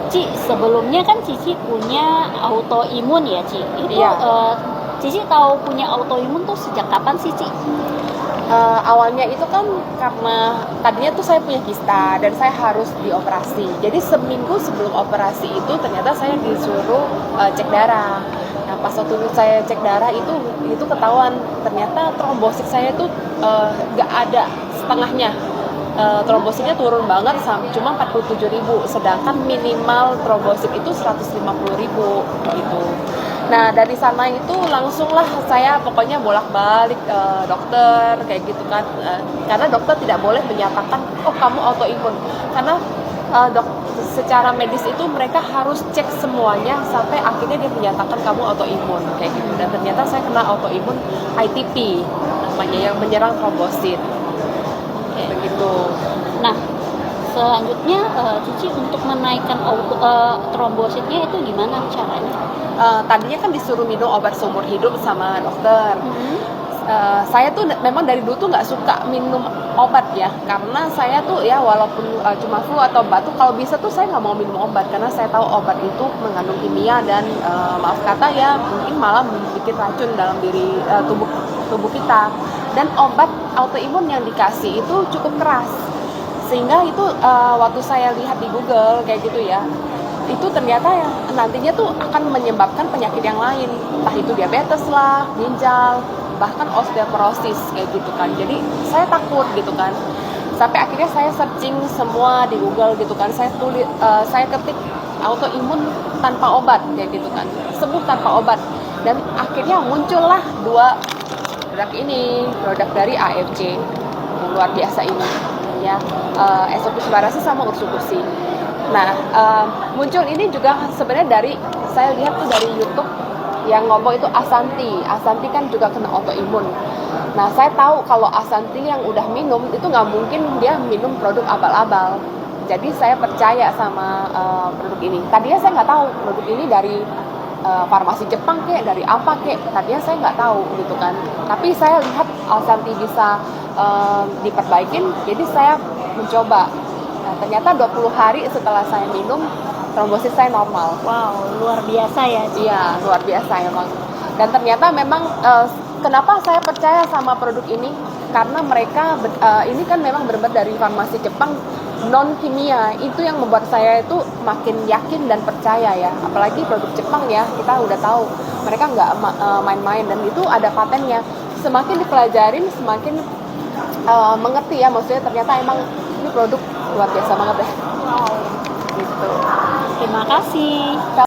Ci, sebelumnya kan Cici punya autoimun ya, Ci. Itu Iya. Cici tahu punya autoimun tuh sejak kapan sih, Ci? Awalnya itu kan karena tadinya tuh saya punya kista dan saya harus dioperasi. Jadi seminggu sebelum operasi itu ternyata saya disuruh cek darah. Nah pas waktu saya cek darah itu ketahuan ternyata trombosit saya tuh nggak ada setengahnya. Trombositnya turun banget cuma 47.000, sedangkan minimal trombosit itu 150.000 gitu. Nah dari sana itu langsunglah saya pokoknya bolak-balik dokter kayak gitu kan, karena dokter tidak boleh menyatakan oh kamu autoimun, karena secara medis itu mereka harus cek semuanya sampai akhirnya dia menyatakan kamu autoimun kayak gitu. Dan ternyata saya kena autoimun ITP namanya, yang menyerang trombosit begitu. Nah, selanjutnya Cici untuk menaikkan trombositnya itu gimana caranya? Tadinya kan disuruh minum obat seumur hidup sama dokter. Saya tuh memang dari dulu tuh nggak suka minum obat ya, karena saya tuh ya walaupun cuma flu atau batuk, kalau bisa tuh saya nggak mau minum obat karena saya tahu obat itu mengandung kimia dan maaf kata ya mungkin malah bikin racun dalam diri tubuh kita. Dan obat autoimun yang dikasih itu cukup keras, sehingga itu waktu saya lihat di Google kayak gitu ya, itu ternyata ya nantinya tuh akan menyebabkan penyakit yang lain, entah itu diabetes lah, ginjal, bahkan osteoporosis kayak gitu kan. Jadi saya takut gitu kan, sampai akhirnya saya searching semua di Google gitu kan, saya ketik autoimun tanpa obat kayak gitu kan, sembuh tanpa obat, dan akhirnya muncullah dua produk dari AFC yang luar biasa ini ya, Esopusbarasi sama Ursukusi. Nah, muncul ini juga sebenarnya dari saya lihat tuh dari YouTube yang ngomong itu Asanti kan juga kena autoimun. Nah, saya tahu kalau Asanti yang udah minum itu nggak mungkin dia minum produk abal-abal. Jadi saya percaya sama produk ini. Tadinya saya nggak tahu produk ini dari farmasi Jepang kek, dari apa kek, tadinya saya nggak tahu gitu kan. Tapi saya lihat Asanti bisa diperbaikin, jadi saya mencoba. Nah, ternyata 20 hari setelah saya minum, trombosit saya normal. Wow, luar biasa ya, Ci. Iya, luar biasa emang. Dan ternyata memang kenapa saya percaya sama produk ini, karena mereka ini kan memang benar-benar dari farmasi Jepang, non kimia. Itu yang membuat saya itu makin yakin dan percaya ya. Apalagi produk Jepang ya, kita udah tahu mereka nggak main-main, dan itu ada patennya. Semakin dipelajarin semakin mengerti ya, maksudnya ternyata emang ini produk luar biasa banget deh. Wow. Gitu. Terima kasih.